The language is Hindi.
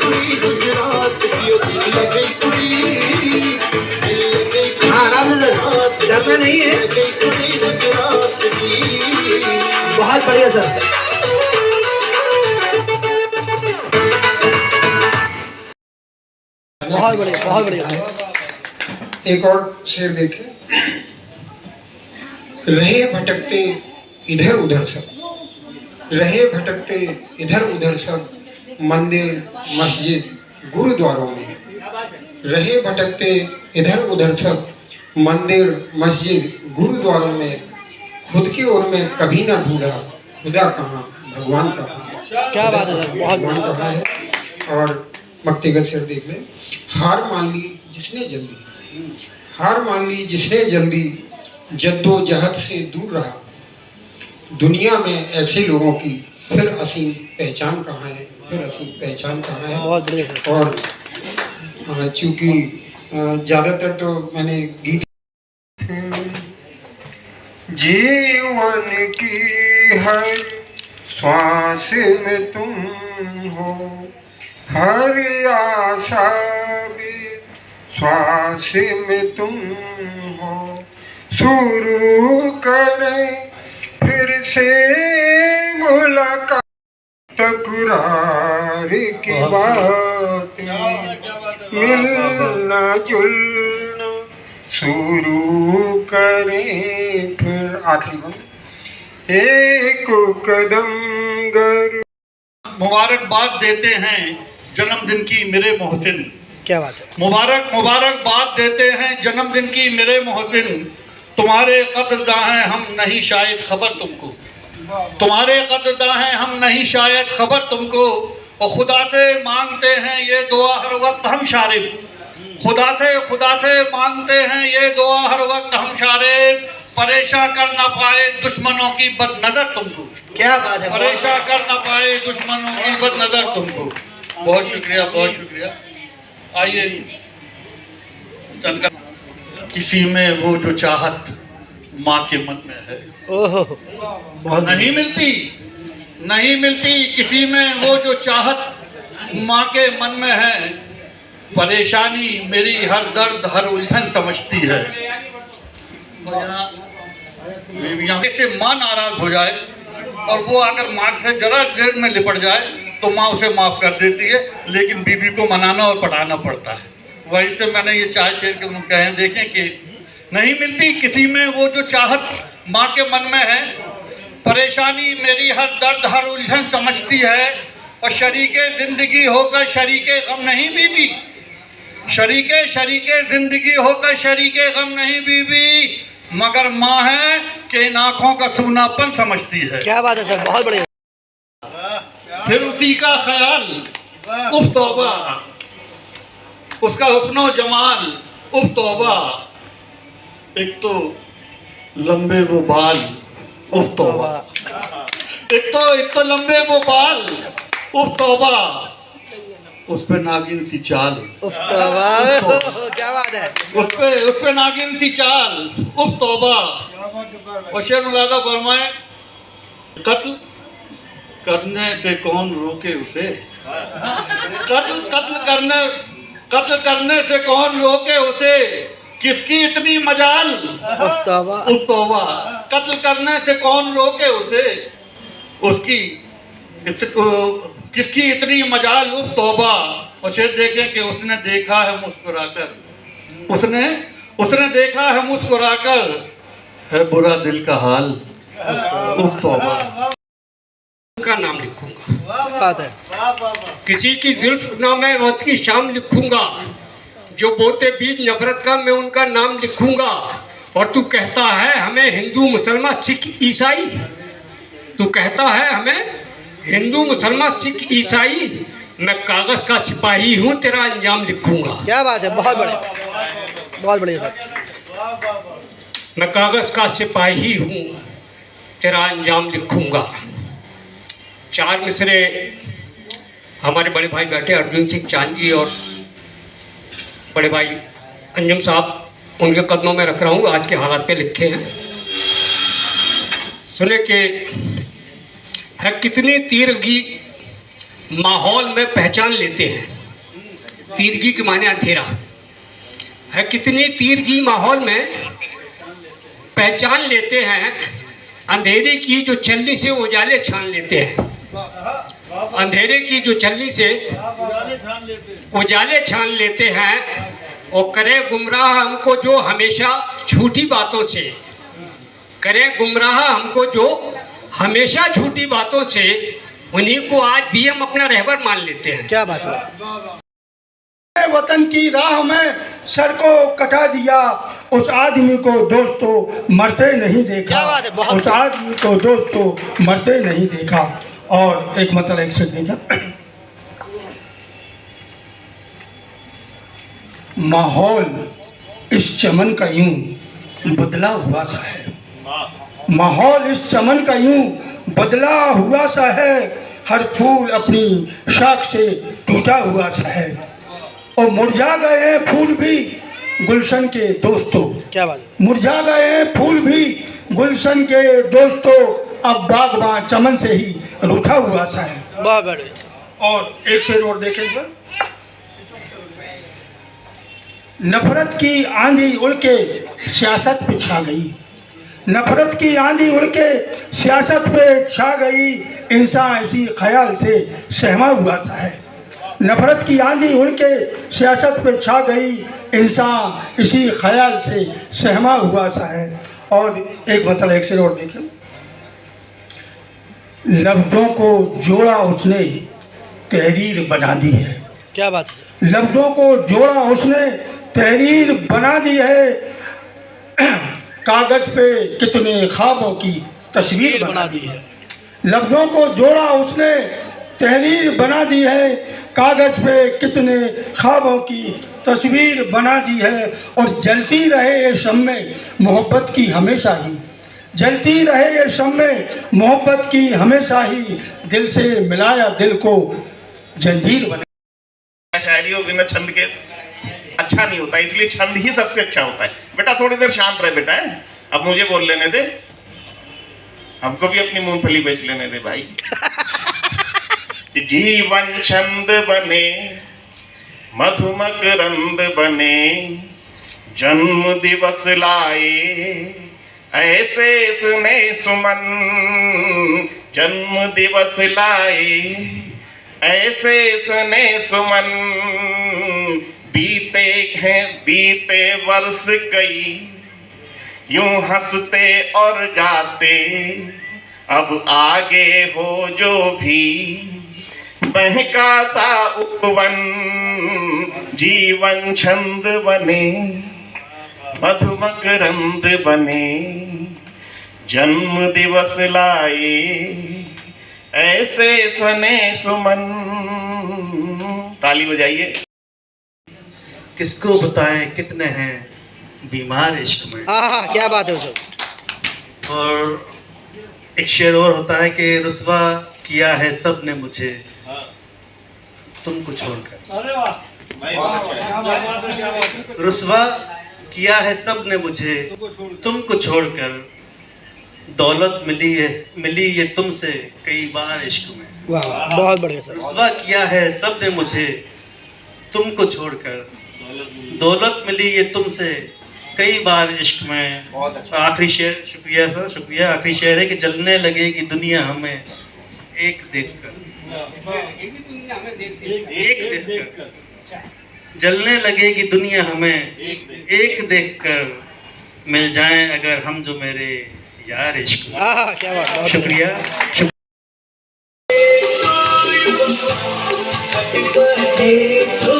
कुड़ी गुजरात की, ओ दिल लगे कुड़ी, दिल लगे कुड़ी। हाँ आराम से सर, डरना नहीं है। लगे कुड़ी गुजरात की। बहुत बढ़िया सर। बहुत बढ़िया, बहुत बढ़िया। एक और शेर देखें। रहे भटकते इधर उधर सब, रहे भटकते इधर उधर सब, मंदिर मस्जिद गुरुद्वारों में। रहे भटकते इधर उधर सब, मंदिर मस्जिद गुरुद्वारों में। खुद की ओर में कभी ना ढूंढा, खुदा कहाँ भगवान कहाँ। क्या बात है सर, बहुत भगवान कहाँ है। और व्यक्तिगत शेर देख लें। हार मान ली जिसने जल्दी, हार मान ली जिसने जल्दी, जद्दोजहद से दूर रहा। दुनिया में ऐसे लोगों की फिर असीम पहचान कहाँ है, फिर असीम पहचान कहाँ है। बहुत बढ़िया। और चूंकि ज़्यादातर तो मैंने गीत जीवन की हर श्वास में तुम हो, हर आशा भी श्वास में तुम हो। शुरू करें फिर से मुलाकात, तकरार की बात, मिलना जुलना शुरू करें फिर। आखिरी बंद। एक कदम गर मुबारकबाद देते हैं जन्मदिन की मेरे मोहसिन। क्या बात है। मुबारकबाद देते हैं जन्मदिन की मेरे मोहसिन। तुम्हारे कदरदां हैं हम नहीं शायद खबर तुमको, तुम्हारे कदरदां हैं हम नहीं शायद खबर तुमको। और खुदा से मांगते हैं ये दुआ हर वक्त हम शारिब, खुदा से मांगते हैं ये दुआ हर वक्त हम शारिब। परेशान कर ना पाए दुश्मनों की बदनजर तुमको। क्या बात है। परेशान कर ना पाए दुश्मनों की बदनजर तुमको। बहुत शुक्रिया, बहुत शुक्रिया। आइए किसी में वो जो चाहत माँ के मन में है, ओह नहीं मिलती किसी में वो जो चाहत माँ के मन में है। परेशानी मेरी हर दर्द हर उलझन समझती है। यहाँ से माँ नाराज हो जाए और वो आकर माँ से जरा देर में लिपट जाए तो माँ उसे माफ़ कर देती है, लेकिन बीबी को मनाना और पटाना पड़ता है। वहीं से मैंने ये चार शेर के कहे देखें कि नहीं मिलती किसी में वो जो चाहत माँ के मन में है। परेशानी मेरी हर दर्द हर उलझन समझती है। और शरीके ज़िंदगी होकर शरीके गम नहीं बीबी, शरीके ज़िंदगी होकर शरीके गम नहीं बीबी। मगर माँ है कि इन आँखों का सूनापन समझती है। क्या बात है सर, बहुत बढ़िया। फिर उसी का ख्याल, उफ तौबा, उसका हुस्नो जमाल, उफ तौबा। एक तो लंबे वो बाल, उफ तौबा। एक तो लंबे वो बाल, उफ तौबा। उस पे नागिन सी चाल, उफ तौबा। क्या बात है। उस पे नागिन सी चाल, उफ तौबा। और शेर मुलादा फरमाए, कत्ल करने से कौन रोके उसे, कत्ल करने से कौन रोके उसे। किसकी इतनी मजाल, उफ तौबा। कत्ल करने से कौन रोके उसे, उसकी किसकी इतनी मजाल, उफ तौबा। और शेर देखें कि उसने देखा है मुस्कुराकर, उसने देखा है मुस्कुराकर, है बुरा दिल का हाल, उफ तौबा। का नाम लिखूंगा, बात है। किसी की जुल्फ ना मैं वक्त की शाम लिखूंगा, जो बोते बीच नफरत का मैं उनका नाम लिखूंगा। और तू कहता है हमें हिंदू मुसलमान सिख ईसाई, तू कहता है हमें हिंदू मुसलमान सिख ईसाई, मैं कागज का सिपाही हूँ तेरा अंजाम लिखूंगा। क्या बात है, बहुत बढ़िया, बहुत बढ़िया सर। मैं कागज का सिपाही हूँ तेरा अंजाम लिखूंगा। चार मिसरे हमारे बड़े भाई बैठे अर्जुन सिंह चांद जी और बड़े भाई अंजुम साहब, उनके कदमों में रख रहा हूँ। आज के हालात पे लिखे हैं, सुने कि है कितनी तीरगी माहौल में पहचान लेते हैं। तीरगी के माने अंधेरा है। कितनी तीरगी माहौल में पहचान लेते हैं, अंधेरे की जो छलनी से उजाले छान लेते हैं, अंधेरे की जो छलनी से उजाले छान लेते हैं। और करे गुमराह हमको जो हमेशा झूठी बातों से, करे गुमराह हमको जो हमेशा झूठी बातों से, उन्हीं को आज भी हम अपना रहबर मान लेते हैं। क्या बात है। वतन की राह में सर को कटा दिया, उस आदमी को दोस्तों मरते नहीं देखा। क्या बात है, बहुत उस आदमी को दोस्तों मरते नहीं देखा। और एक मतलब एक से देखा, माहौल इस चमन का यूं बदला हुआ सा है, माहौल इस चमन का यूं बदला हुआ सा है, हर फूल अपनी शाख से टूटा हुआ सा है। और मुरझा गए हैं फूल भी गुलशन के दोस्तों, क्या बात है। मुरझा गए हैं फूल भी गुलशन के दोस्तों, अब बागबान चमन से ही रूठा हुआ सा है। बहुत बढ़िया। और एक शेर और देखेंगे, नफरत की आंधी उड़ के सियासत पे छा गई, नफरत की आंधी उड़ के सियासत पे छा गई, इंसान इसी ख्याल से सहमा हुआ सा है। नफरत की आंधी उड़ के सियासत पे छा गई, इंसान इसी ख्याल से सहमा हुआ सा है। और एक मतलब एक शेर और देखें, लफ्ज़ों को जोड़ा उसने तहरीर बना दी है, क्या बात है। लफ्ज़ों को जोड़ा उसने तहरीर बना दी है, कागज पे कितने ख्वाबों की तस्वीर बना दी है। लफ्ज़ों को जोड़ा उसने तहरीर बना दी है, कागज पे कितने ख्वाबों की तस्वीर बना दी है। और जलती रहे ये शम्मे मोहब्बत की हमेशा ही, जलती रहे ये शम्मे मोहब्बत की हमेशा ही, दिल से मिलाया दिल को जंजीर बना। शायरी हो बिना छंद के अच्छा नहीं होता, इसलिए छंद ही सबसे अच्छा होता है। बेटा थोड़ी देर शांत रहे बेटा, अब मुझे बोल लेने दे, हमको भी अपनी मूंगफली बेच लेने दे भाई। जीवन छंद बने मधुमकरंद बने, जन्म दिवस लाए ऐसे सुने सुमन, जन्म दिवस लाए ऐसे सुने सुमन, बीते हैं बीते वर्ष कई यूं हंसते और गाते, अब आगे हो जो भी महका सा उपवन, जीवन छंद बने मधुमकरंद बने, जन्म दिवस लाए ऐसे सने सुमन। ताली बजाइए। किसको बताएं कितने हैं बीमार इश्क में। हाँ, क्या बात है सर। और एक शेर और होता है कि रुस्वा किया है सब ने मुझे तुमको छोड़कर। रुस्वा किया है सब ने मुझे तुमको छोड़कर, दौलत मिली ये तुमसे कई बार इश्क में। वाह वाह, बहुत बढ़िया सर। रुस्वा किया है सब ने मुझे तुमको छोड़कर, दौलत मिली ये तुमसे कई बार इश्क में। आखिरी शेर, शुक्रिया सर, शुक्रिया। आखिरी शेर है कि जलने लगेगी दुनिया हमें एक देखकर, एक देखकर जलने लगेगी दुनिया हमें एक देखकर, मिल जाएं अगर हम जो मेरे यार इश्क में। हाँ, क्या बात, बहुत शुक्रिया। Happy birthday to